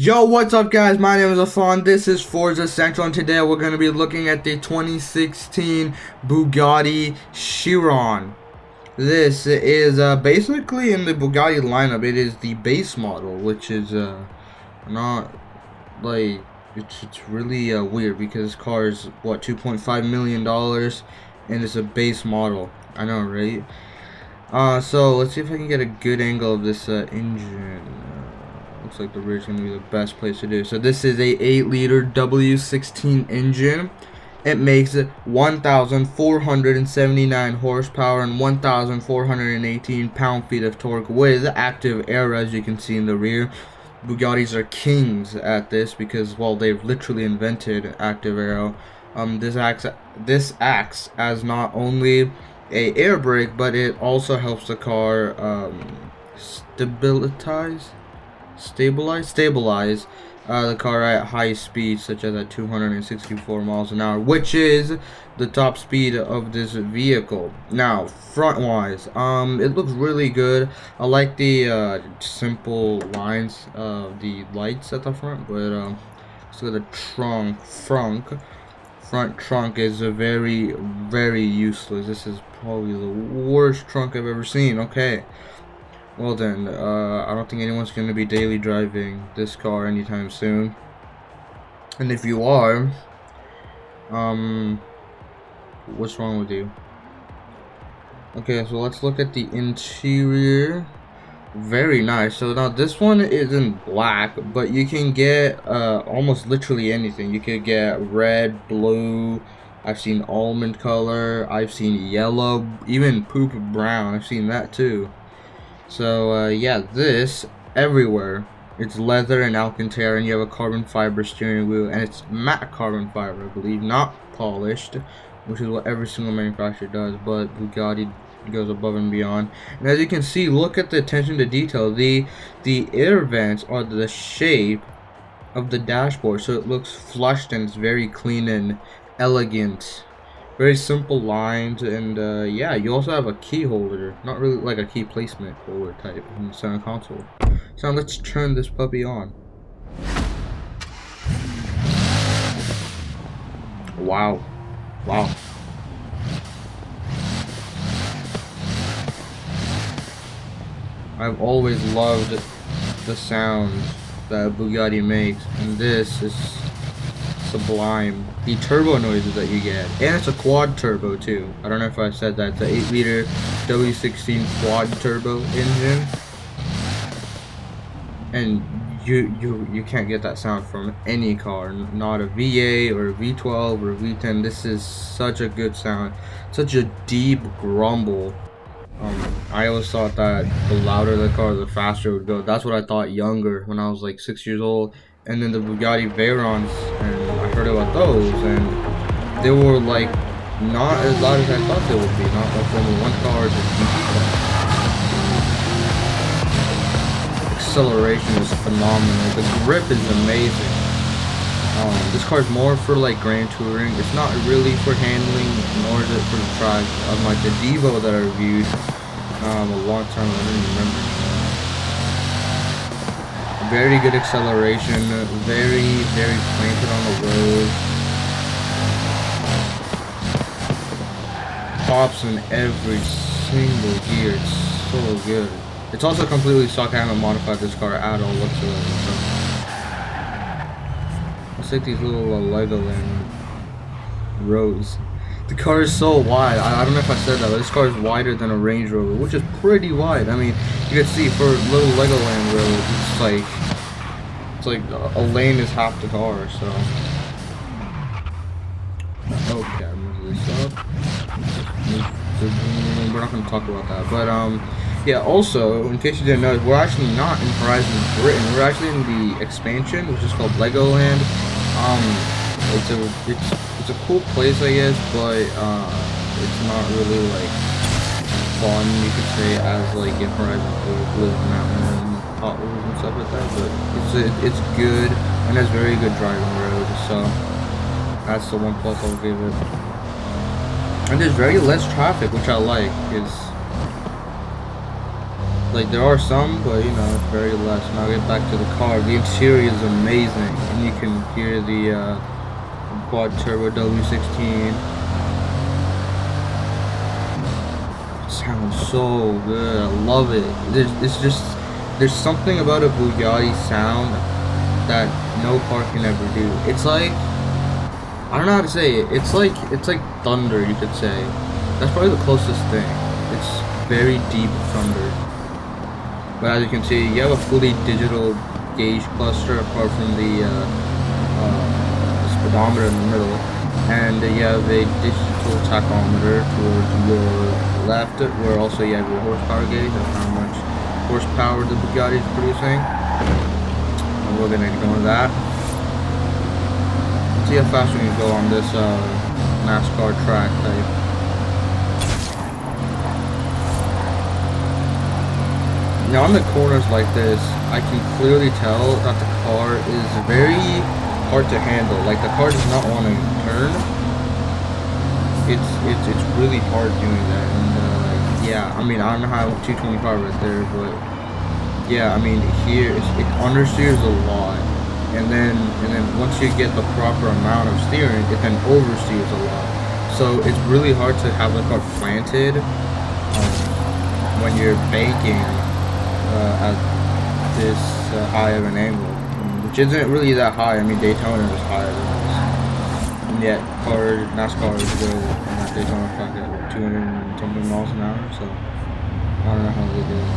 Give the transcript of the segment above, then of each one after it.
Yo, what's up guys? My name is Afan. This is Forza Central, and today we're going to be looking at the 2016 Bugatti Chiron. This is basically in the Bugatti lineup. It is the base model, which is not like it's really weird because this car is what $2.5 million and it's a base model. I know, right? So let's see if I can get a good angle of this engine. Looks like the rear is going to be the best place to do. So this is a 8-liter W16 engine. It makes 1,479 horsepower and 1,418 pound-feet of torque with active air, as you can see in the rear. Bugattis are kings at this because, well, they've literally invented active aero. This acts as not only a air brake, but it also helps the car stabilize the car at high speeds, such as at 264 miles an hour, which is the top speed of this vehicle. Now, front wise, it looks really good. I like the simple lines of the lights at the front, but so the front trunk is a very useless. This is probably the worst trunk I've ever seen. Okay. Well then, I don't think anyone's going to be daily driving this car anytime soon. And if you are, what's wrong with you? Okay, so let's look at the interior. Very nice. So now this one isn't black, but you can get almost literally anything. You could get red, blue. I've seen almond color. I've seen yellow, even poop brown. I've seen that too. So yeah, this everywhere. It's leather and Alcantara, and you have a carbon fiber steering wheel, and it's matte carbon fiber, I believe, not polished, which is what every single manufacturer does, but Bugatti goes above and beyond. And as you can see, look at the attention to detail. The air vents are the shape of the dashboard, so it looks flushed and it's very clean and elegant. Very simple lines, and yeah, you also have a key holder, not really like a key placement holder type in the center console. So now let's turn this puppy on. Wow. I've always loved the sound that Bugatti makes, and this is sublime. The turbo noises that you get, and it's a quad turbo too. I don't know if I said that. It's an 8-liter W16 quad turbo engine, and you can't get that sound from any car, not a V8 or a V12 or a V10. This is such a good sound, such a deep grumble. I always thought that the louder the car, the faster it would go. That's what I thought younger when I was like 6 years old. And then the Bugatti Veyrons, and I heard about those, and they were like not as loud as I thought they would be. Not like Formula 1 cars or GT cars. Acceleration is phenomenal. The grip is amazing. This car is more for like grand touring. It's not really for handling, nor is it for the track. Unlike the Devo that I reviewed a long time ago, I don't even remember. Very good acceleration, very planted on the road. Pops in every single gear. It's so good. It's also completely stock. I haven't modified this car at all whatsoever. So let's take these little Legoland roads. The car is so wide. I don't know if I said that, but this car is wider than a Range Rover, which is pretty wide. I mean, you can see for little Legoland road, it's like a lane is half the car. So okay, I'm gonna move this up. We're not gonna talk about that, but yeah. Also, in case you didn't know, we're actually not in Horizon Britain. We're actually in the expansion, which is called Legoland. It's a cool place, I guess, but it's not really like fun, you could say, as like in Horizon Blue Mountain and Hot Wheels and stuff like that. But it's good and has very good driving road, so that's the one plus I'll give it. And there's very less traffic, which I like. Is Like there are some, but you know, it's very less. Now get back to the car. The interior is amazing, and you can hear the quad turbo W16. Sounds so good. I love it. There's something about a Bugatti sound that no car can ever do. It's like, I don't know how to say it. It's like thunder, you could say. That's probably the closest thing. It's very deep thunder. But as you can see, you have a fully digital gauge cluster apart from the speedometer in the middle, and you have a digital tachometer towards your left, where also you have your horsepower gauge of how much horsepower the Bugatti is producing. And we're gonna ignore that. Let's see how fast we can go on this NASCAR track type. Now on the corners like this, I can clearly tell that the car is very hard to handle. Like the car does not want to turn. It's really hard doing that. And yeah, I mean I don't know how 225 right there, but yeah, I mean here it understeers a lot, and then once you get the proper amount of steering, it then oversteers a lot. So it's really hard to have the car planted when you're banking at this high of an angle, which isn't really that high. I mean, Daytona is higher than this, and yet NASCAR is go on that Daytona track at 200 and something miles an hour. So I don't know how they do it.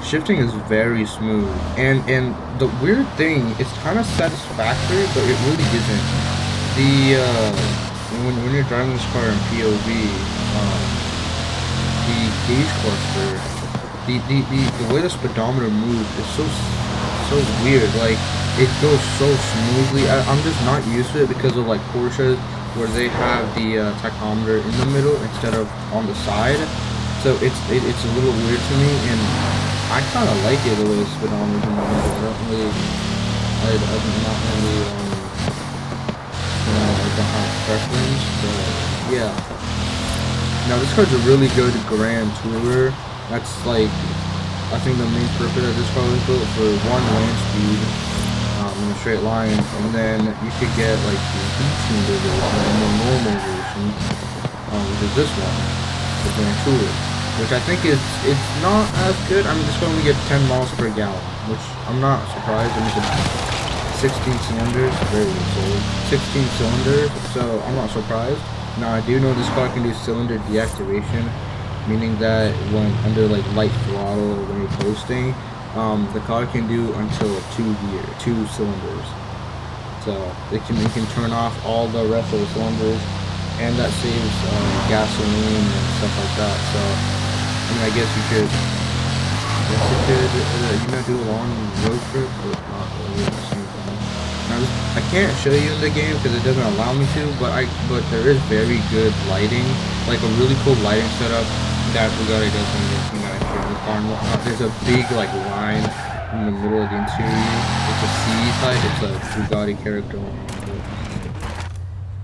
Shifting is very smooth, and the weird thing, it's kind of satisfactory, but it really isn't. The when you're driving this car in POV. The gauge cluster, the way the speedometer moves is so weird. Like it goes so smoothly. I'm just not used to it because of like Porsches, where they have the tachometer in the middle instead of on the side. So it's a little weird to me, and I kind of like it the way the speedometer's in the middle. I'm not really, I don't have a preference, but yeah. Now this car's a really good Grand Tourer. That's like, I think the main purpose of this car was built for one land speed in a straight line, and then you could get like the E-tuned version and the more normal version, which is this one, the Grand Tourer, which I think it's not as good. I mean, this car only gets 10 miles per gallon, which I'm not surprised. I mean, it's 16 cylinders, very good, 16 cylinders, so I'm not surprised. Now I do know this car can do cylinder deactivation, meaning that when under like light throttle or when you're coasting, the car can do until 2 cylinders. So you can turn off all the rest of the cylinders, and that saves gasoline and stuff like that. So I mean, I guess you could do a long road trip, but not really at the same time. I can't show you in the game because it doesn't allow me to, but there is very good lighting, like a really cool lighting setup that Bugatti does when you're in the car and whatnot. There's a big like line in the middle of the interior. It's a C type. It's a Bugatti character.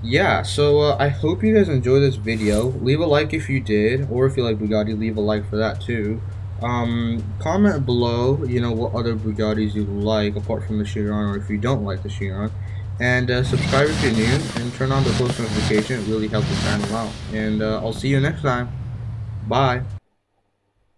Yeah, so I hope you guys enjoyed this video. Leave a like if you did, or if you like Bugatti, leave a like for that too. Comment below, you know, what other Bugattis you like apart from the Chiron, or if you don't like the Chiron, and subscribe if you're new, and turn on the post notification. It really helps the channel out, and I'll see you next time. Bye.